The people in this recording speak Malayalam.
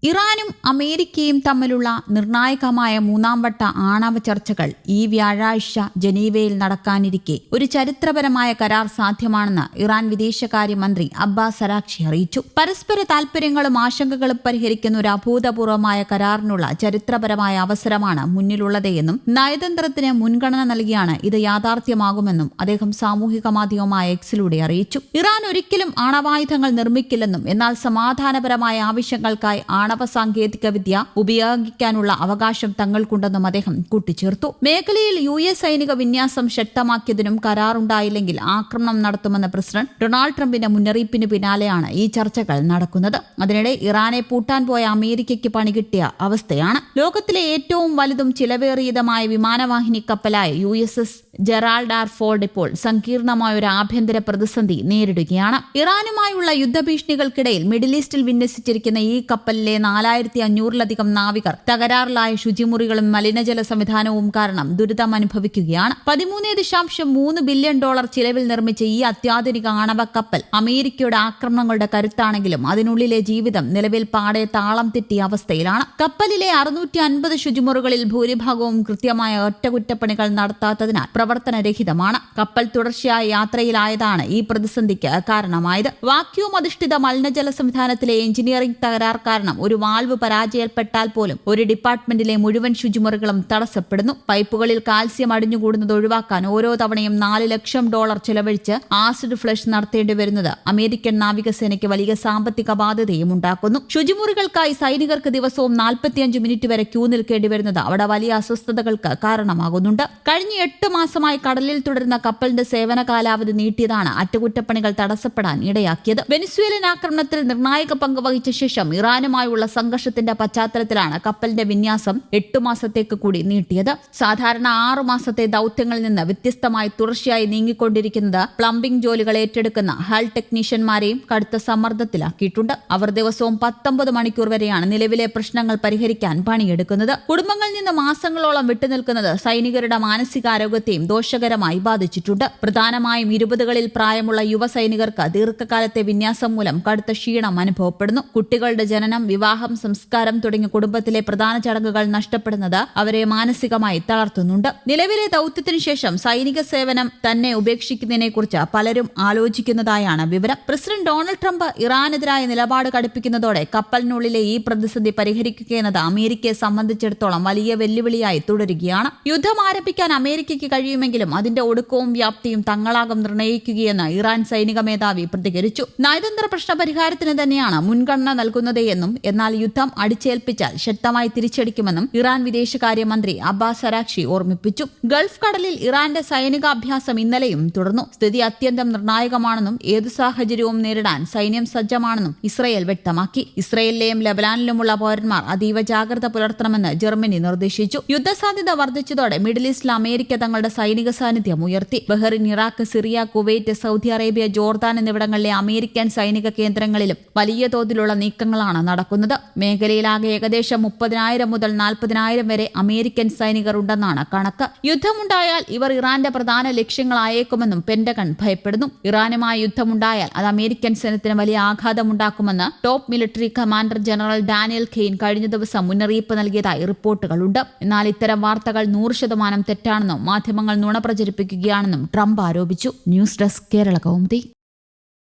ഇറാനും അമേരിക്കയും തമ്മിലുള്ള നിർണായകമായ മൂന്നാംവട്ട ആണവ ചർച്ചകൾ ഈ വ്യാഴാഴ്ച ജനീവയിൽ നടക്കാനിരിക്കെ ഒരു ചരിത്രപരമായ കരാർ സാധ്യമാണെന്ന് ഇറാൻ വിദേശകാര്യമന്ത്രി അബ്ബാസ് അരാഗ്ചി അറിയിച്ചു. പരസ്പര താൽപര്യങ്ങളും ആശങ്കകളും പരിഹരിക്കുന്ന ഒരു അഭൂതപൂർവമായ കരാറിനുള്ള ചരിത്രപരമായ അവസരമാണ് മുന്നിലുള്ളതെന്നും നയതന്ത്രത്തിന് മുൻഗണന നൽകിയാണ് ഇത് യാഥാർത്ഥ്യമാകുമെന്നും അദ്ദേഹം സാമൂഹിക മാധ്യമമായ എക്സിലൂടെ അറിയിച്ചു. ഇറാൻ ഒരിക്കലും ആണവായുധങ്ങൾ നിർമ്മിക്കില്ലെന്നും എന്നാൽ സമാധാനപരമായ ആവശ്യങ്ങൾക്കായി ആണവ സാങ്കേതിക വിദ്യ ഉപയോഗിക്കാനുള്ള അവകാശം തങ്ങൾക്കുണ്ടെന്നും അദ്ദേഹം കൂട്ടിച്ചേർത്തു. മേഖലയിൽ US സൈനിക വിന്യാസം ശക്തമാക്കിയതിനും കരാറുണ്ടായില്ലെങ്കിൽ ആക്രമണം നടത്തുമെന്ന് പ്രസിഡന്റ് ഡൊണാൾഡ് ട്രംപിന്റെ മുന്നറിയിപ്പിന് പിന്നാലെയാണ് ഈ ചർച്ചകൾ നടക്കുന്നത്. അതിനിടെ ഇറാനെ പൂട്ടാൻ പോയ അമേരിക്കയ്ക്ക് പണികിട്ടിയ അവസ്ഥയാണ്. ലോകത്തിലെ ഏറ്റവും വലുതും ചിലവേറിയതുമായ വിമാനവാഹിനി കപ്പലായ USS ജെറാൾഡ് ആർ ഫോർഡ് ഇപ്പോൾ സങ്കീർണമായ ഒരു ആഭ്യന്തര പ്രതിസന്ധി നേരിടുകയാണ്. ഇറാനുമായുള്ള യുദ്ധഭീഷണികൾക്കിടയിൽ മിഡിൽ ഈസ്റ്റിൽ വിന്യസിച്ചിരിക്കുന്ന ഈ കപ്പലിലെ 4500-ലധികം നാവികർ തകരാറിലായ ശുചിമുറികളും മലിനജല സംവിധാനവും കാരണം ദുരിതം അനുഭവിക്കുകയാണ്. $13.3 ബില്യൺ ചിലവിൽ നിർമ്മിച്ച ഈ അത്യാധുനിക ആണവ കപ്പൽ അമേരിക്കയുടെ ആക്രമണങ്ങളുടെ കരുത്താണെങ്കിലും അതിനുള്ളിലെ ജീവിതം നിലവിൽ പാടെ താളം തെറ്റിയ അവസ്ഥയിലാണ്. കപ്പലിലെ 650 ശുചിമുറികളിൽ ഭൂരിഭാഗവും കൃത്യമായ ഒറ്റകുറ്റപ്പണികൾ നടത്താത്തതിനാൽ പ്രവർത്തനരഹിതമാണ്. കപ്പൽ തുടർച്ചയായ യാത്രയിലായതാണ് ഈ പ്രതിസന്ധിക്ക് കാരണമായത്. വാക്യൂം അധിഷ്ഠിത മലിനജല സംവിധാനത്തിലെ എഞ്ചിനീയറിംഗ് തകരാർ കാരണം ഒരു വാൾവ് പരാജയപ്പെട്ടാൽ പോലും ഒരു ഡിപ്പാർട്ട്മെന്റിലെ മുഴുവൻ ശുചിമുറികളും തടസ്സപ്പെടുന്നു. പൈപ്പുകളിൽ കാൽസ്യം അടിഞ്ഞുകൂടുന്നത് ഒഴിവാക്കാൻ ഓരോ തവണയും $4 ലക്ഷം ചെലവഴിച്ച് ആസിഡ് ഫ്ലഷ് നടത്തേണ്ടി വരുന്നത് അമേരിക്കൻ നാവികസേനയ്ക്ക് വലിയ സാമ്പത്തിക ബാധ്യതയും ഉണ്ടാക്കുന്നു. ശുചിമുറികൾക്കായി സൈനികർക്ക് ദിവസവും 45 മിനിറ്റ് വരെ ക്യൂ നിൽക്കേണ്ടി വരുന്നത് അവിടെ വലിയ അസ്വസ്ഥതകൾക്ക് കാരണമാകുന്നുണ്ട്. കഴിഞ്ഞ 8 മാസമായി കടലിൽ തുടരുന്ന കപ്പലിന്റെ സേവന കാലാവധി നീട്ടിയതാണ് അറ്റകുറ്റപ്പണികൾ തടസ്സപ്പെടാൻ ഇടയാക്കിയത്. വെനിസ്വേലൻ ആക്രമണത്തിൽ നിർണായക പങ്ക് വഹിച്ച ശേഷം ഇറാനുമായുള്ള സംഘർഷത്തിന്റെ പശ്ചാത്തലത്തിലാണ് കപ്പലിന്റെ വിന്യാസം 8 മാസത്തേക്ക് കൂടി നീട്ടിയത്. സാധാരണ 6 മാസത്തെ ദൌത്യങ്ങളിൽ നിന്ന് വ്യത്യസ്തമായി തുടർച്ചയായി നീങ്ങിക്കൊണ്ടിരിക്കുന്നത് പ്ലംബിംഗ് ജോലികൾ ഏറ്റെടുക്കുന്ന ഹൾ ടെക്നീഷ്യന്മാരെയും കടുത്ത സമ്മർദ്ദത്തിലാക്കിയിട്ടുണ്ട്. അവർ ദിവസവും 19 മണിക്കൂർ വരെയാണ് നിലവിലെ പ്രശ്നങ്ങൾ പരിഹരിക്കാൻ പണിയെടുക്കുന്നത്. കുടുംബങ്ങളിൽ നിന്ന് മാസങ്ങളോളം വിട്ടുനിൽക്കുന്നത് സൈനികരുടെ മാനസികാരോഗ്യത്തെയും ദോഷകരമായി ബാധിച്ചിട്ടുണ്ട്. പ്രധാനമായും 20കളിൽ പ്രായമുള്ള യുവ സൈനികർക്ക് ദീർഘകാലത്തെ വിന്യാസം മൂലം കടുത്ത ക്ഷീണം അനുഭവപ്പെടുന്നു. കുട്ടികളുടെ ജനനം, വിവാഹം, സംസ്കാരം തുടങ്ങിയ കുടുംബത്തിലെ പ്രധാന ചടങ്ങുകൾ നഷ്ടപ്പെടുന്നത് അവരെ മാനസികമായി തളർത്തുന്നുണ്ട്. നിലവിലെ ദൌത്യത്തിനു ശേഷം സൈനിക സേവനം തന്നെ ഉപേക്ഷിക്കുന്നതിനെക്കുറിച്ച് പലരും ആലോചിക്കുന്നതായാണ് വിവരം. പ്രസിഡന്റ് ഡൊണാൾഡ് ട്രംപ് ഇറാനെതിരായ നിലപാട് കടുപ്പിക്കുന്നതോടെ കപ്പലിനുള്ളിലെ ഈ പ്രതിസന്ധി പരിഹരിക്കുകയെന്നത് അമേരിക്കയെ സംബന്ധിച്ചിടത്തോളം വലിയ വെല്ലുവിളിയായി തുടരുകയാണ്. യുദ്ധം ആരംഭിക്കാൻ അമേരിക്കയ്ക്ക് കഴിയുമെങ്കിലും അതിന്റെ ഒടുക്കവും വ്യാപ്തിയും തങ്ങളാകും നിർണ്ണയിക്കുകയെന്ന് ഇറാൻ സൈനിക മേധാവി പ്രതികരിച്ചു. നയതന്ത്ര പ്രശ്ന പരിഹാരത്തിന് തന്നെയാണ് മുൻഗണന നൽകുന്നതെന്നും എന്നാൽ യുദ്ധം അടിച്ചേൽപ്പിച്ചാൽ ശക്തമായി തിരിച്ചടിക്കുമെന്നും ഇറാൻ വിദേശകാര്യമന്ത്രി അബ്ബാസ് അരാഗ്ചി ഓർമ്മിപ്പിച്ചു. ഗൾഫ് കടലിൽ ഇറാന്റെ സൈനികാഭ്യാസം ഇന്നലെയും തുടർന്നു. സ്ഥിതി അത്യന്തം നിർണായകമാണെന്നും ഏതു സാഹചര്യവും നേരിടാൻ സൈന്യം സജ്ജമാണെന്നും ഇസ്രയേൽ വ്യക്തമാക്കി. ഇസ്രയേലിലെയും ലബനാനിലുമുള്ള പൗരന്മാർ അതീവ ജാഗ്രത പുലർത്തണമെന്ന് ജർമ്മനി നിർദ്ദേശിച്ചു. യുദ്ധസാധ്യത വർദ്ധിച്ചതോടെ മിഡിൽ ഈസ്റ്റിൽ അമേരിക്ക തങ്ങളുടെ സൈനിക സാന്നിധ്യം ഉയർത്തി. Bahrain, Iraq, Syria, Kuwait, Saudi Arabia, Jordan എന്നിവിടങ്ങളിലെ അമേരിക്കൻ സൈനിക കേന്ദ്രങ്ങളിലും വലിയ തോതിലുള്ള നീക്കങ്ങളാണ് നടക്കുന്നത്. മേഖലയിലാകെ ഏകദേശം 30,000 മുതൽ 40,000 വരെ അമേരിക്കൻ സൈനികർ ഉണ്ടെന്നാണ് കണക്ക്. യുദ്ധമുണ്ടായാൽ ഇവർ ഇറാന്റെ പ്രധാന ലക്ഷ്യങ്ങളായേക്കുമെന്നും പെന്റഗൺ ഭയപ്പെടുന്നു. ഇറാനുമായി യുദ്ധമുണ്ടായാൽ അത് അമേരിക്കൻ സൈന്യത്തിന് വലിയ ആഘാതമുണ്ടാക്കുമെന്ന് top military commander general Daniel Caine കഴിഞ്ഞ ദിവസം മുന്നറിയിപ്പ് നൽകിയതായി റിപ്പോർട്ടുകളുണ്ട്. എന്നാൽ ഇത്തരം വാർത്തകൾ 100% തെറ്റാണെന്നും മാധ്യമങ്ങൾ നുണ പ്രചരിപ്പിക്കുകയാണെന്നും ട്രംപ് ആരോപിച്ചു. News desk, Kerala Kaumudi.